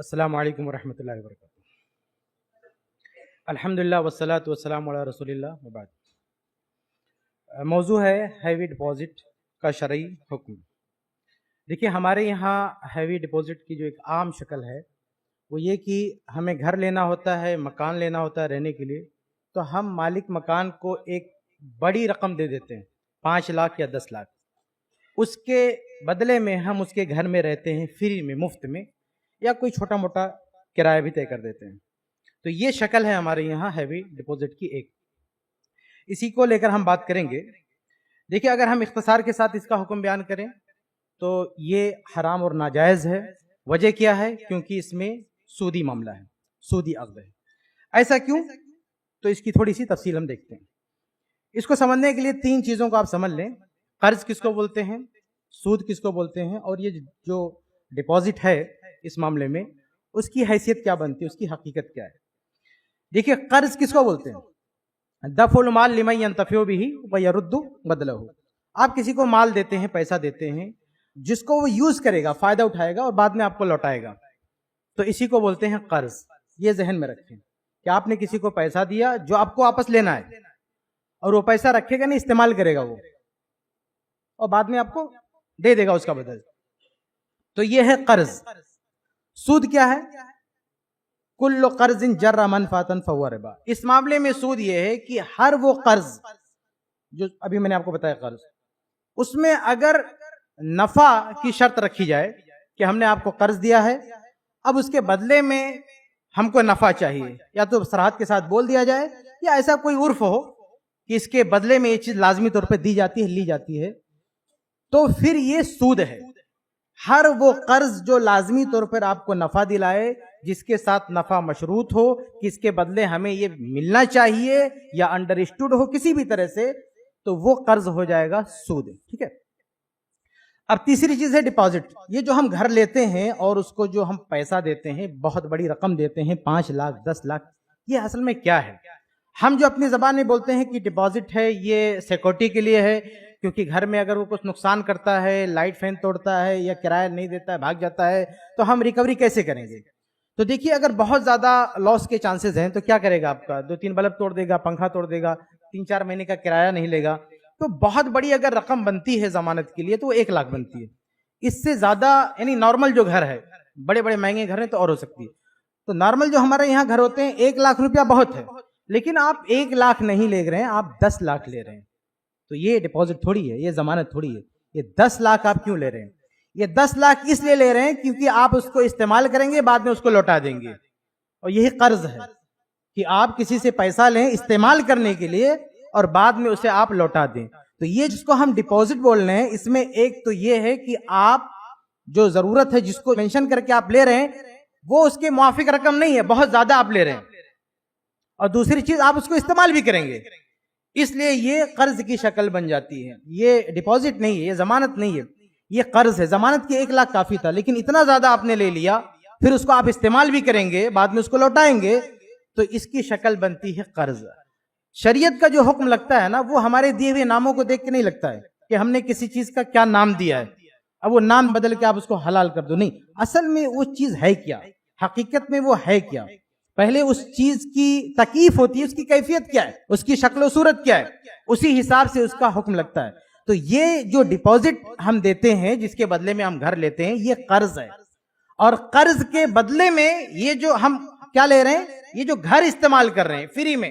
السلام علیکم ورحمۃ اللہ وبرکاتہ۔ الحمدللہ والصلاۃ والسلام علی رسول اللہ وبعد۔ موضوع ہے ہیوی ڈپازٹ کا شرعی حکم۔ دیکھیے ہمارے یہاں ہیوی ڈپازٹ کی جو ایک عام شکل ہے وہ یہ کہ ہمیں گھر لینا ہوتا ہے، مکان لینا ہوتا ہے رہنے کے لیے، تو ہم مالک مکان کو ایک بڑی رقم دے دیتے ہیں، 5 لاکھ یا 10 لاکھ۔ اس کے بدلے میں ہم اس کے گھر میں رہتے ہیں فری میں، مفت میں، یا کوئی چھوٹا موٹا کرایہ بھی طے کر دیتے ہیں۔ تو یہ شکل ہے ہمارے یہاں ہیوی ڈپازٹ کی ایک، اسی کو لے کر ہم بات کریں گے۔ دیکھیں اگر ہم اختصار کے ساتھ اس کا حکم بیان کریں تو یہ حرام اور ناجائز ہے۔ وجہ کیا ہے؟ کیونکہ اس میں سودی معاملہ ہے، سودی عقد ہے۔ ایسا کیوں؟ تو اس کی تھوڑی سی تفصیل ہم دیکھتے ہیں۔ اس کو سمجھنے کے لیے 3 چیزوں کو آپ سمجھ لیں۔ قرض کس کو بولتے ہیں، سود کس کو بولتے ہیں، اور یہ جو ڈپازٹ ہے اس معاملے میں اس کی حیثیت کیا بنتی ہے، اس کی حقیقت کیا ہے۔ دیکھیے قرض کس کو بولتے ہیں؟ دفع المال لمن ينتفع به ويرد بدلہ۔ آپ کسی کو مال دیتے ہیں، پیسہ دیتے ہیں جس کو وہ یوز کرے گا، فائدہ اٹھائے گا اور بعد میں آپ کو لوٹائے گا، تو اسی کو بولتے ہیں قرض۔ یہ ذہن میں رکھیں کہ آپ نے کسی کو پیسہ دیا جو آپ کو واپس لینا ہے، اور وہ پیسہ رکھے گا نہیں، استعمال کرے گا وہ، اور بعد میں آپ کو دے دے گا اس کا بدل۔ تو یہ ہے قرض۔ سود کیا ہے؟ کل قرض جر منفعۃ فہو ربا۔ اس معاملے میں سود یہ ہے کہ ہر وہ قرض جو ابھی میں نے آپ کو بتایا قرض، اس میں اگر نفع کی شرط رکھی جائے کہ ہم نے آپ کو قرض دیا ہے، اب اس کے بدلے میں ہم کو نفع چاہیے، یا تو صراحت کے ساتھ بول دیا جائے یا ایسا کوئی عرف ہو کہ اس کے بدلے میں یہ چیز لازمی طور پہ دی جاتی ہے، لی جاتی ہے، تو پھر یہ سود ہے۔ ہر وہ قرض جو لازمی طور پر آپ کو نفع دلائے، جس کے ساتھ نفع مشروط ہو کہ اس کے بدلے ہمیں یہ ملنا چاہیے یا انڈرسٹوڈ ہو کسی بھی طرح سے، تو وہ قرض ہو جائے گا سود۔ ٹھیک ہے۔ اب تیسری چیز ہے ڈپازٹ۔ یہ جو ہم گھر لیتے ہیں اور اس کو جو ہم پیسہ دیتے ہیں، بہت بڑی رقم دیتے ہیں، 5 لاکھ 10 لاکھ، یہ اصل میں کیا ہے؟ ہم جو اپنی زبان میں بولتے ہیں کہ ڈپازٹ ہے، یہ سیکورٹی کے لیے ہے، کیونکہ گھر میں اگر وہ کچھ نقصان کرتا ہے، لائٹ فین توڑتا ہے یا کرایہ نہیں دیتا ہے، بھاگ جاتا ہے، تو ہم ریکوری کیسے کریں گے؟ تو دیکھیے اگر بہت زیادہ لاس کے چانسز ہیں تو کیا کرے گا؟ آپ کا 2-3 بلب توڑ دے گا، پنکھا توڑ دے گا، 3-4 مہینے کا کرایہ نہیں لے گا، تو بہت بڑی اگر رقم بنتی ہے ضمانت کے لیے تو وہ 1 لاکھ بنتی ہے۔ اس سے زیادہ یعنی نارمل جو گھر ہے، بڑے بڑے مہنگے گھر ہیں تو اور ہو سکتی ہے، تو نارمل جو ہمارے یہاں گھر ہوتے ہیں 1 لاکھ روپیہ بہت ہے، لیکن آپ 1 لاکھ نہیں لے رہے ہیں، آپ 10 لاکھ لے رہے ہیں، تو یہ ڈپازٹ تھوڑی ہے، یہ ضمانت تھوڑی ہے۔ یہ 10 لاکھ آپ کیوں لے رہے ہیں؟ یہ 10 لاکھ اس لیے لے رہے ہیں کیونکہ آپ اس کو استعمال کریں گے، بعد میں اس کو لوٹا دیں گے، اور یہی قرض ہے کہ آپ کسی سے پیسہ لیں استعمال کرنے کے لیے اور بعد میں اسے آپ لوٹا دیں۔ تو یہ جس کو ہم ڈپازٹ بول رہے ہیں، اس میں ایک تو یہ ہے کہ آپ جو ضرورت ہے جس کو مینشن کر کے آپ لے رہے ہیں وہ اس کے موافق رقم نہیں ہے، بہت زیادہ آپ لے رہے ہیں، اور دوسری چیز آپ اس کو استعمال بھی کریں گے، اس لیے یہ قرض کی شکل بن جاتی ہے۔ یہ ڈپازٹ نہیں ہے، یہ ضمانت نہیں ہے، یہ قرض ہے۔ ضمانت کی 1 لاکھ کافی تھا، لیکن اتنا زیادہ آپ نے لے لیا، پھر اس کو آپ استعمال بھی کریں گے، بعد میں اس کو لوٹائیں گے، تو اس کی شکل بنتی ہے قرض۔ شریعت کا جو حکم لگتا ہے نا، وہ ہمارے دیے ہوئے ناموں کو دیکھ کے نہیں لگتا ہے کہ ہم نے کسی چیز کا کیا نام دیا ہے، اب وہ نام بدل کے آپ اس کو حلال کر دو، نہیں، اصل میں وہ چیز ہے کیا، حقیقت میں وہ ہے کیا، پہلے اس چیز کی تکیف ہوتی ہے، اس کی کیفیت کیا ہے، اس کی شکل و صورت کیا ہے، اسی حساب سے اس کا حکم لگتا ہے۔ تو یہ جو ڈپازٹ ہم دیتے ہیں، جس کے بدلے میں ہم گھر لیتے ہیں، یہ قرض ہے، اور قرض کے بدلے میں یہ جو ہم کیا لے رہے ہیں، یہ جو گھر استعمال کر رہے ہیں فری میں،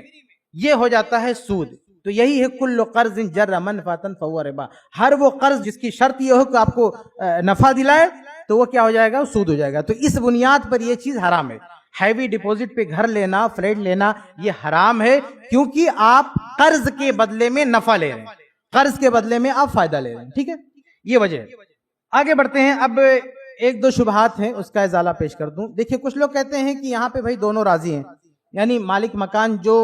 یہ ہو جاتا ہے سود۔ تو یہی ہے کل قرض جر منفعۃ فہو ربا۔ ہر وہ قرض جس کی شرط یہ ہو کہ آپ کو نفع دلائے تو وہ کیا ہو جائے گا؟ سود ہو جائے گا۔ تو اس بنیاد پر یہ چیز حرام ہے۔ ہیوی ڈپازٹ پہ گھر لینا، فلیٹ لینا، یہ حرام ہے، کیونکہ آپ قرض کے بدلے میں نفع لے رہے ہیں، قرض کے بدلے میں آپ فائدہ لے رہے ہیں۔ ٹھیک ہے، یہ وجہ ہے۔ آگے بڑھتے ہیں۔ اب 1-2 شبہات ہیں، اس کا ازالہ پیش کر دوں۔ دیکھیے کچھ لوگ کہتے ہیں کہ یہاں پہ بھائی دونوں راضی ہیں، یعنی مالک مکان جو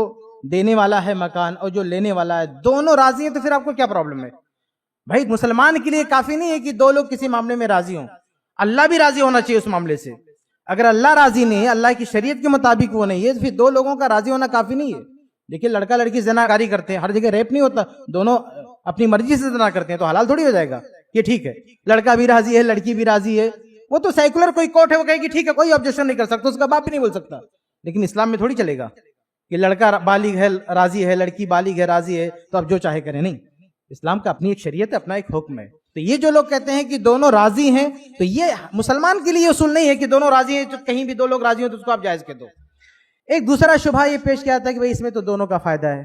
دینے والا ہے مکان اور جو لینے والا ہے، دونوں راضی ہیں، تو پھر آپ کو کیا پرابلم ہے؟ بھائی مسلمان کے لیے کافی نہیں ہے کہ 2 لوگ کسی معاملے میں راضی ہوں، اللہ بھی راضی ہونا چاہیے اس معاملے سے۔ اگر اللہ راضی نہیں ہے، اللہ کی شریعت کے مطابق وہ نہیں ہے، تو پھر 2 لوگوں کا راضی ہونا کافی نہیں ہے۔ دیکھیے لڑکا لڑکی زنا کاری کرتے ہیں، ہر جگہ ریپ نہیں ہوتا، دونوں اپنی مرضی سے زنا کرتے ہیں، تو حلال تھوڑی ہو جائے گا؟ یہ ٹھیک ہے، لڑکا بھی راضی ہے، لڑکی بھی راضی ہے، وہ تو سیکولر کوئی کورٹ ہے، وہ کہے گی ٹھیک ہے کوئی آبجیکشن نہیں کر سکتا، اس کا باپ بھی نہیں بول سکتا. لیکن اسلام میں تھوڑی چلے گا کہ لڑکا بالغ ہے راضی ہے، لڑکی بالغ ہے راضی ہے تو اب جو چاہے کرے. نہیں، اسلام کا اپنی ایک شریعت ہے، اپنا ایک حکم ہے. تو یہ جو لوگ کہتے ہیں کہ دونوں راضی ہیں، تو یہ مسلمان کے لیے اصول نہیں ہے کہ دونوں راضی ہیں، تو کہیں بھی دو لوگ راضی ہوں تو اس کو آپ جائز کہہ دو. ایک دوسرا شبہ یہ پیش کیا تھا کہ بھئی اس میں تو دونوں کا فائدہ ہے،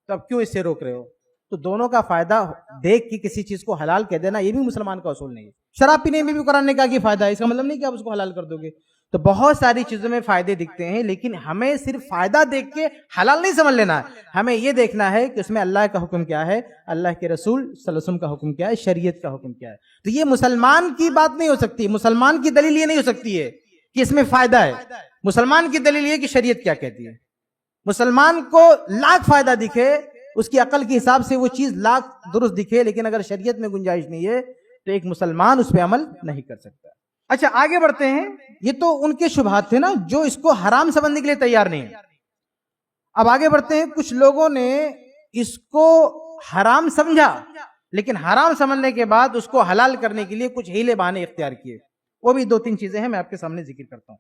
تو اب کیوں اس سے روک رہے ہو؟ تو دونوں کا فائدہ دیکھ کے کسی چیز کو حلال کہہ دینا یہ بھی مسلمان کا اصول نہیں ہے. شراب پینے میں بھی قرآن نے کہا کہ فائدہ ہے، اس کا مطلب نہیں کہ آپ اس کو حلال کر دو گے. تو بہت ساری چیزوں میں فائدے دکھتے ہیں، لیکن ہمیں صرف فائدہ دیکھ کے حلال نہیں سمجھ لینا ہے. ہمیں یہ دیکھنا ہے کہ اس میں اللہ کا حکم کیا ہے، اللہ کے رسول صلی اللہ علیہ وسلم کا حکم کیا ہے، شریعت کا حکم کیا ہے. تو یہ مسلمان کی بات نہیں ہو سکتی، مسلمان کی دلیل یہ نہیں ہو سکتی ہے کہ اس میں فائدہ ہے. مسلمان کی دلیل یہ کہ شریعت کیا کہتی ہے. مسلمان کو لاکھ فائدہ دکھے، اس کی عقل کے حساب سے وہ چیز لاکھ درست دکھے، لیکن اگر شریعت میں گنجائش نہیں ہے تو ایک مسلمان اس پہ عمل نہیں کر سکتا. اچھا آگے بڑھتے ہیں. یہ تو ان کے شبہات تھے نا جو اس کو حرام سمجھنے کے لیے تیار نہیں. اب آگے بڑھتے ہیں. کچھ لوگوں نے اس کو حرام سمجھا، لیکن حرام سمجھنے کے بعد اس کو حلال کرنے کے لیے کچھ ہیلے بہانے اختیار کیے. وہ بھی 2-3 چیزیں ہیں، میں آپ کے سامنے ذکر کرتا ہوں.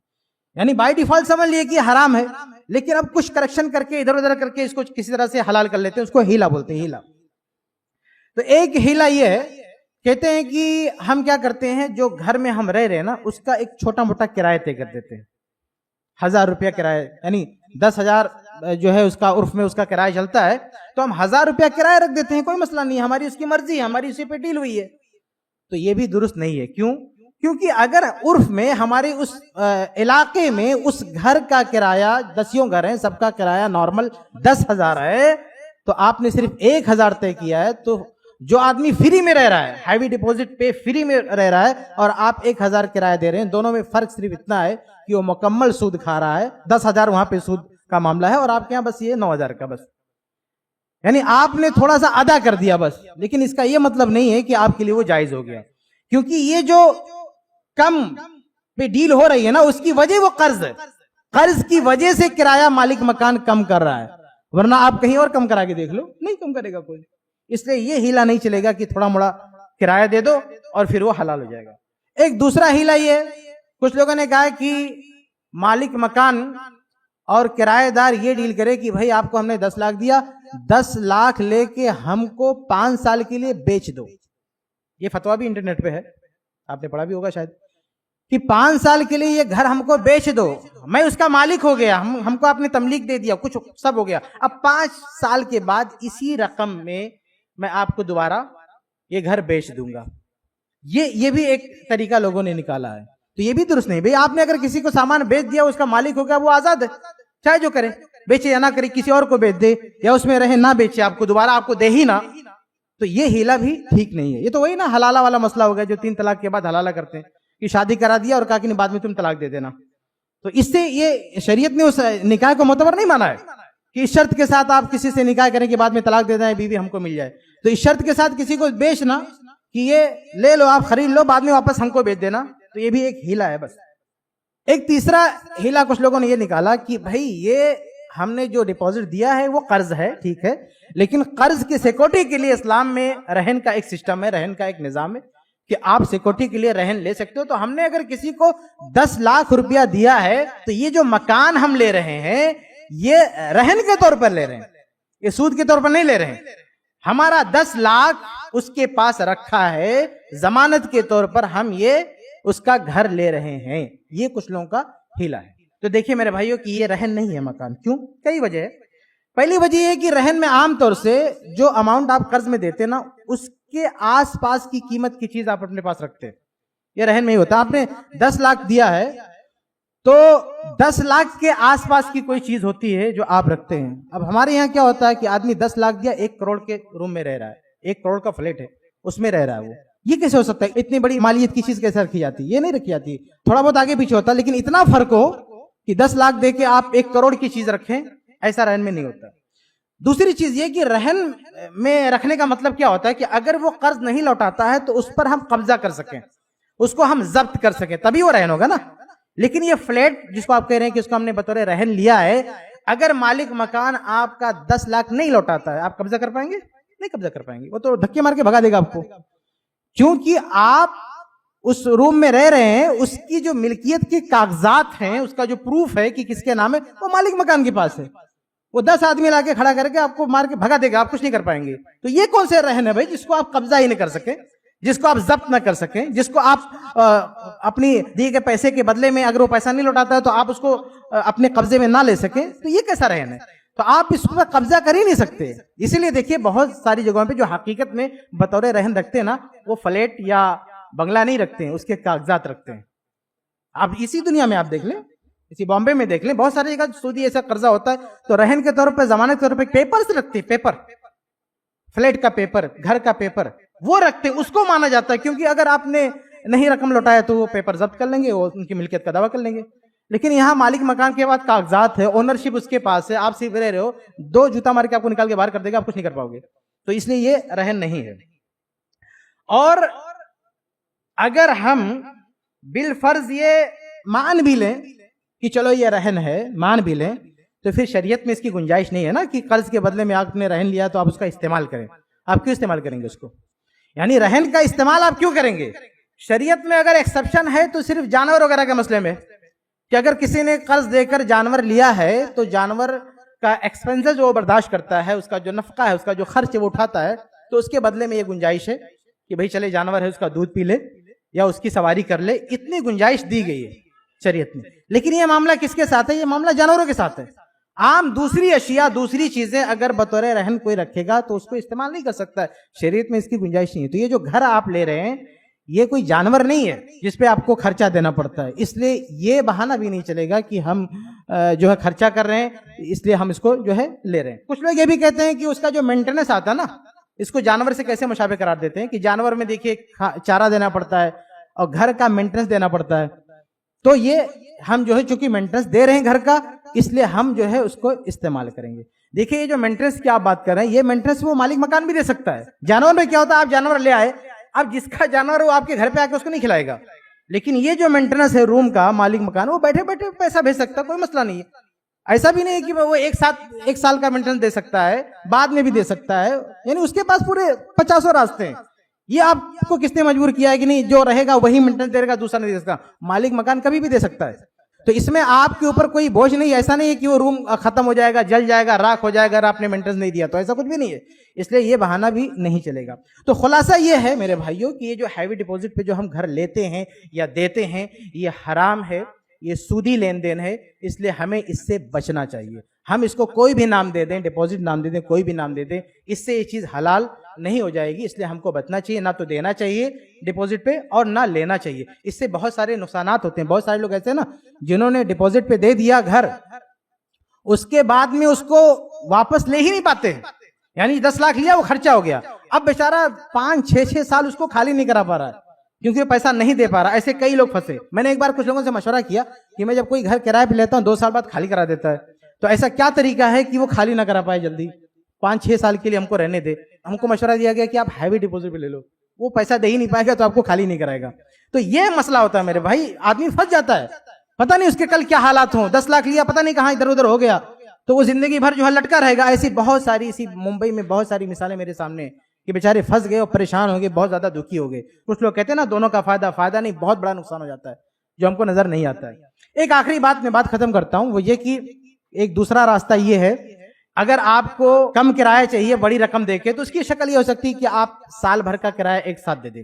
یعنی بائی ڈیفالٹ سمجھ لیے کہ حرام ہے، لیکن اب کچھ کریکشن کر کے ادھر ادھر کر کے اس کو کسی طرح سے حلال کر لیتے ہیں. اس کو ہیلا بولتے ہیں، ہیلا. تو ایک ہیلا یہ ہے، کہتے ہیں کہ ہم کیا کرتے ہیں، جو گھر میں ہم رہ رہے ہیں نا اس کا ایک چھوٹا موٹا کرایہ طے کر دیتے ہیں. 1000 روپیہ کرایہ، یعنی 10,000 جو ہے اس کا عرف میں اس کا کرایہ چلتا ہے، تو ہم 1000 روپیہ کرایہ رکھ دیتے ہیں. کوئی مسئلہ نہیں، ہماری اس کی مرضی ہے، ہماری اسی پہ ڈیل ہوئی ہے. تو یہ بھی درست نہیں ہے. کیوں؟ کیونکہ اگر عرف میں ہمارے اس علاقے میں اس گھر کا کرایہ 10 گھر ہیں، سب کا کرایہ نارمل 10,000 ہے، تو آپ نے صرف 1,000 طے کیا ہے. تو جو آدمی فری میں رہ رہا ہے، ہیوی ڈپوزٹ پہ فری میں رہ رہا ہے، اور آپ 1,000 کرایہ دے رہے ہیں، دونوں میں فرق صرف اتنا ہے کہ وہ مکمل سود کھا رہا ہے. 10,000 وہاں پہ سود کا معاملہ ہے اور آپ کے یہاں بس یہ 9,000 کا. بس یعنی آپ نے تھوڑا سا ادا کر دیا بس. لیکن اس کا یہ مطلب نہیں ہے کہ آپ کے لیے وہ جائز ہو گیا، کیونکہ یہ جو کم پہ ڈیل ہو رہی ہے نا اس کی وجہ وہ قرض ہے. قرض کی وجہ سے کرایہ مالک مکان کم کر رہا ہے، ورنہ آپ کہیں اور کم کرا کے دیکھ لو، نہیں کم کرے گا کوئی. اس لیے یہ ہیلا نہیں چلے گا کہ تھوڑا موڑا کرایہ دے دو اور پھر وہ حلال ہو جائے گا. ایک دوسرا ہیلا یہ ہے، کچھ لوگوں نے کہا کہ مالک مکان اور کرایہ دار یہ ڈیل کرے کہ بھائی آپ کو ہم نے 10 لاکھ دیا، 10 لاکھ لے کے ہم کو 5 سال کے لیے بیچ دو. یہ فتویٰ بھی انٹرنیٹ پہ ہے، آپ نے پڑھا بھی ہوگا شاید، کہ 5 سال کے لیے یہ گھر ہم کو بیچ دو، میں اس کا مالک ہو گیا، ہم کو آپ نے تملیک دے دیا، کچھ سب ہو گیا. اب 5 سال کے بعد اسی رقم میں آپ کو دوبارہ یہ گھر بیچ دوں گا. یہ بھی ایک طریقہ لوگوں نے نکالا ہے. تو یہ بھی درست نہیں. بھئی آپ نے اگر کسی کو سامان بیچ دیا، اس کا مالک ہو گیا، وہ آزاد ہے، چاہے جو کرے، بیچے یا نہ کرے، کسی اور کو بیچ دے یا اس میں رہے نہ بیچے، آپ کو دوبارہ آپ کو دے ہی نہ. تو یہ ہیلا بھی ٹھیک نہیں ہے. یہ تو وہی نا حلالہ والا مسئلہ ہو گیا جو 3 طلاق کے بعد حلالہ کرتے ہیں، کہ شادی کرا دیا اور کہا کہ بعد میں تم طلاق دے دینا. تو اس سے یہ شریعت نے اس نکاح کو معتبر نہیں مانا ہے کہ اس شرط کے ساتھ آپ کسی سے نکاح کریں کہ بعد میں طلاق دے دیں، بیوی ہم کو مل جائے. تو اس شرط کے ساتھ کسی کو بیچنا کہ یہ لے لو، آپ خرید لو، بعد میں واپس ہم کو بیچ دینا، تو یہ بھی ایک ہیلا ہے بس. ایک تیسرا ہیلا کچھ لوگوں نے یہ نکالا کہ بھائی یہ ہم نے جو ڈپازٹ دیا ہے وہ قرض ہے، ٹھیک ہے، لیکن قرض کی سیکورٹی کے لیے اسلام میں رہن کا ایک سسٹم ہے، رہن کا ایک نظام ہے کہ آپ سیکورٹی کے لیے رہن لے سکتے ہو. تو ہم نے اگر کسی کو 10 لاکھ روپیہ دیا ہے تو یہ جو مکان ہم لے رہے ہیں یہ رہن کے طور پر لے رہے ہیں، یہ سود کے طور پر نہیں لے رہے ہیں. ہمارا 10 لاکھ اس کے پاس رکھا ہے ضمانت کے طور پر، ہم یہ اس کا گھر لے رہے ہیں. یہ کچھ لوگوں کا ہیلا ہے. تو دیکھیے میرے بھائیوں کہ یہ رہن نہیں ہے مکان. کیوں؟ کئی وجہ ہے. پہلی وجہ یہ کہ رہن میں عام طور سے جو اماؤنٹ آپ قرض میں دیتے نا اس کے آس پاس کی قیمت کی چیز آپ اپنے پاس رکھتے ہیں. یہ رہن میں ہی ہوتا ہے. آپ نے 10 لاکھ دیا ہے تو 10 لاکھ کے آس پاس کی کوئی چیز ہوتی ہے جو آپ رکھتے ہیں. اب ہمارے یہاں کیا ہوتا ہے کہ آدمی 10 لاکھ دیا، 1 کروڑ کے روم میں رہ رہا ہے، 1 کروڑ کا فلیٹ ہے اس میں رہ رہا ہے. وہ یہ کیسے ہو سکتا ہے؟ اتنی بڑی مالیت کی چیز کیسے رکھی جاتی ہے؟ یہ نہیں رکھی جاتی. تھوڑا بہت آگے پیچھے ہوتا ہے، لیکن اتنا فرق ہو کہ 10 لاکھ دے کے آپ 1 کروڑ کی چیز رکھیں، ایسا رہن میں نہیں ہوتا. دوسری چیز یہ کہ رہن میں رکھنے کا مطلب کیا ہوتا ہے کہ اگر وہ قرض نہیں لوٹاتا ہے تو اس پر ہم قبضہ کر سکیں، اس کو ہم ضبط کر سکیں، تبھی وہ رہن ہوگا نا. لیکن یہ فلیٹ جس کو آپ کہہ رہے ہیں کہ اس کو ہم نے بطور رہن لیا ہے، اگر مالک مکان آپ کا 10 لاکھ نہیں لوٹاتا ہے آپ قبضہ کر پائیں گے؟ نہیں قبضہ کر پائیں گے. وہ تو دھکے مار کے بھگا دے گا آپ کو، کیونکہ آپ اس روم میں رہ رہے ہیں، اس کی جو ملکیت کے کاغذات ہیں، اس کا جو پروف ہے کہ کس کے نام ہے، وہ مالک مکان کے پاس ہے. وہ 10 آدمی لا کے کھڑا کر کے آپ کو مار کے بھگا دے گا، آپ کچھ نہیں کر پائیں گے. تو یہ کون سے رہن ہے بھائی جس کو آپ قبضہ ہی نہیں کر سکیں، جس کو آپ ضبط نہ کر سکیں، جس کو آپ اپنی دیے گئے پیسے کے بدلے میں اگر وہ پیسہ نہیں لوٹاتا ہے تو آپ اس کو اپنے قبضے میں نہ لے سکیں؟ تو یہ کیسا رہن ہے؟ تو آپ اس پر قبضہ کر ہی نہیں سکتے. اسی لیے دیکھیے بہت ساری جگہوں پہ جو حقیقت میں بطور رہن رکھتے ہیں نا، وہ فلیٹ یا بنگلہ نہیں رکھتے ہیں، اس کے کاغذات رکھتے ہیں. اب اسی دنیا میں آپ دیکھ لیں، اسی بامبے میں دیکھ لیں، بہت ساری جگہ سودی ایسا قرضہ ہوتا ہے تو رہن کے طور پہ، ضمانت کے طور پہ پیپر سے رکھتے ہیں. پیپر، فلیٹ کا پیپر، گھر کا پیپر وہ رکھتے ہیں. اس کو مانا جاتا ہے کیونکہ اگر آپ نے نہیں رقم لوٹایا تو وہ پیپر ضبط کر لیں گے، وہ ان کی ملکیت کا دعویٰ کر لیں گے. لیکن یہاں مالک مکان کے بعد کاغذات ہے، اونرشپ اس کے پاس ہے، آپ صرف رہ رہے ہو، 2 جوتا مار کے آپ کو نکال کے باہر کر دے گا، آپ کچھ نہیں کر پاؤ گے. تو اس لیے یہ رہن نہیں ہے. اور اگر ہم بالفرض یہ مان بھی لیں کہ چلو یہ رہن ہے، مان بھی لیں، تو پھر شریعت میں اس کی گنجائش نہیں ہے نا کہ قرض کے بدلے میں آپ نے رہن لیا تو آپ اس کا استعمال کریں. آپ کیوں استعمال کریں گے اس کو؟ یعنی رہن کا استعمال آپ کیوں کریں گے؟ شریعت میں اگر ایکسپشن ہے تو صرف جانور وغیرہ کے مسئلے میں، کہ اگر کسی نے قرض دے کر جانور لیا ہے تو جانور کا ایکسپینسز جو وہ برداشت کرتا ہے، اس کا جو نفقہ ہے، اس کا جو خرچ وہ اٹھاتا ہے، تو اس کے بدلے میں یہ گنجائش ہے کہ بھئی چلے جانور ہے اس کا دودھ پی لے یا اس کی سواری کر لے. اتنی گنجائش دی گئی ہے شریعت میں. لیکن یہ معاملہ کس کے ساتھ ہے؟ یہ معاملہ جانوروں کے ساتھ ہے. عام دوسری اشیاء، دوسری چیزیں اگر بطور رہن کوئی رکھے گا تو اس کو استعمال نہیں کر سکتا ہے. شریعت میں اس کی گنجائش نہیں ہے. تو یہ جو گھر آپ لے رہے ہیں یہ کوئی جانور نہیں ہے جس پہ آپ کو خرچہ دینا پڑتا ہے. اس لیے یہ بہانہ بھی نہیں چلے گا کہ ہم جو ہے خرچہ کر رہے ہیں اس لیے ہم اس کو جو ہے لے رہے ہیں. کچھ لوگ یہ بھی کہتے ہیں کہ اس کا جو مینٹیننس آتا ہے نا، اس کو جانور سے کیسے مشابہ قرار دیتے ہیں کہ جانور میں دیکھیے چارہ دینا پڑتا ہے اور گھر کا مینٹیننس دینا پڑتا ہے. تو یہ ہم جو ہے چونکہ مینٹیننس دے رہے ہیں گھر کا، اس لیے ہم جو ہے اس کو استعمال کریں گے. دیکھیے یہ جو مینٹیننس کی آپ بات کر رہے ہیں، یہ مینٹیننس وہ مالک مکان بھی دے سکتا ہے. جانور میں کیا ہوتا ہے، آپ جانور لے آئے، اب جس کا جانور وہ آپ کے گھر پہ آ کے اس کو نہیں کھلائے گا. لیکن یہ جو مینٹیننس ہے روم کا، مالک مکان وہ بیٹھے بیٹھے پیسہ بھیج سکتا ہے، کوئی مسئلہ نہیں ہے. ایسا بھی نہیں ہے کہ وہ ایک سال کا مینٹیننس دے سکتا ہے، بعد میں بھی دے سکتا ہے. یعنی اس کے پاس پورے 50 راستے ہیں. یہ آپ کو کس نے مجبور کیا ہے کہ نہیں جو رہے گا وہی مینٹیننس دے گا، دوسرا نہیں دے سکتا؟ مالک مکان کبھی بھی دے سکتا ہے. تو اس میں آپ کے اوپر کوئی بوجھ نہیں. ایسا نہیں ہے کہ وہ روم ختم ہو جائے گا، جل جائے گا، راکھ ہو جائے گا اگر آپ نے مینٹیننس نہیں دیا تو. ایسا کچھ بھی نہیں ہے. اس لیے یہ بہانہ بھی نہیں چلے گا. تو خلاصہ یہ ہے میرے بھائیوں کہ یہ جو ہیوی ڈپوزٹ پہ جو ہم گھر لیتے ہیں یا دیتے ہیں یہ حرام ہے، یہ سودی لین دین ہے. اس لیے ہمیں اس سے بچنا چاہیے. ہم اس کو کوئی بھی نام دے دیں، ڈپوزٹ نام دے دیں، کوئی بھی نام دے دیں، اس سے یہ چیز حلال نہیں ہو جائے گی. اس لیے ہم کو بچنا چاہیے. نہ تو دینا چاہیے ڈپوزٹ پہ اور نہ لینا چاہیے. اس سے بہت سارے نقصانات ہوتے ہیں. بہت سارے لوگ ایسے ہیں نا جنہوں نے ڈپوزٹ پہ دے دیا گھر، اس کے بعد میں اس کو واپس لے ہی نہیں پاتے. یعنی 10 لاکھ لیا، وہ خرچہ ہو گیا، اب بیچارہ 5-6 سال اس کو خالی نہیں کرا پا رہا ہے کیونکہ وہ پیسہ نہیں دے پا رہا. ایسے کئی لوگ پھنسے. میں نے ایک بار کچھ لوگوں سے مشورہ کیا کہ میں جب کوئی گھر کرائے پہ لیتا ہوں 2 سال بعد خالی کرا دیتا ہے، تو ایسا کیا طریقہ ہے کہ وہ خالی نہ کرا پائے جلدی؟ 5-6 سال کے لیے ہم کو رہنے دے. ہم کو مشورہ دیا گیا کہ آپ ہیوی ڈپوزٹ پہ لے لو، وہ پیسہ دے ہی نہیں پائے گا تو آپ کو خالی نہیں کرائے گا. تو یہ مسئلہ ہوتا ہے میرے بھائی. آدمی پھنس جاتا ہے، پتہ نہیں اس کے کل کیا حالات ہوں. 10 لاکھ لیا، پتہ نہیں کہاں ادھر ادھر ہو گیا، تو وہ زندگی بھر جو ہے لٹکا رہے گا. ایسی بہت ساری، اسی ممبئی میں بہت ساری مثالیں میرے سامنے کہ بیچارے پھنس گئے اور پریشان ہو گئے، بہت زیادہ دکھی ہو گئے. کچھ لوگ کہتے ہیں نا دونوں کا فائدہ نہیں، بہت بڑا نقصان ہو جاتا ہے جو ہم کو نظر نہیں آتا ہے. ایک آخری بات میں بات ختم کرتا ہوں، وہ یہ کہ ایک دوسرا راستہ یہ ہے، اگر آپ کو کم کرایہ چاہیے بڑی رقم دے کے، تو اس کی شکل یہ ہو سکتی ہے کہ آپ سال بھر کا کرایہ ایک ساتھ دے دیں.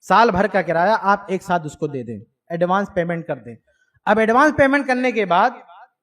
سال بھر کا کرایہ آپ ایک ساتھ اس کو دے دیں، ایڈوانس پیمنٹ کر دیں. اب ایڈوانس پیمنٹ کرنے کے بعد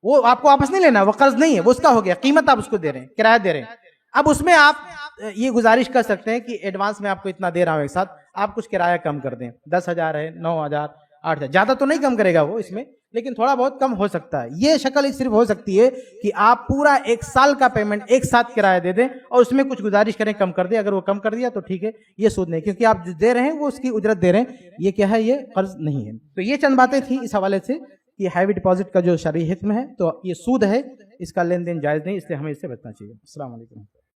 وہ آپ کو واپس نہیں لینا، وہ قرض نہیں ہے، وہ اس کا ہو گیا، قیمت آپ اس کو دے رہے ہیں، کرایہ دے رہے ہیں. اب اس میں آپ یہ گزارش کر سکتے ہیں کہ ایڈوانس میں آپ کو اتنا دے رہا ہوں ایک ساتھ، آپ کچھ کرایہ کم کر دیں. 10,000 ہے، 9,000، 8,000. زیادہ تو نہیں کم کرے گا وہ اس میں، لیکن تھوڑا بہت کم ہو سکتا ہے. یہ شکل صرف ہو سکتی ہے کہ آپ پورا ایک سال کا پیمنٹ ایک ساتھ کرایہ دے دیں اور اس میں کچھ گزارش کریں، کم کر دیں. اگر وہ کم کر دیا تو ٹھیک ہے، یہ سود نہیں، کیونکہ آپ جو دے رہے ہیں وہ اس کی اجرت دے رہے ہیں. یہ کیا ہے؟ یہ قرض نہیں ہے. تو یہ چند باتیں تھیں اس حوالے سے کہ ہیوی ڈپازٹ کا جو شرعی حکم ہے تو یہ سود ہے، اس کا لین دین جائز نہیں، اس لیے ہمیں اس سے بچنا چاہیے. السلام علیکم.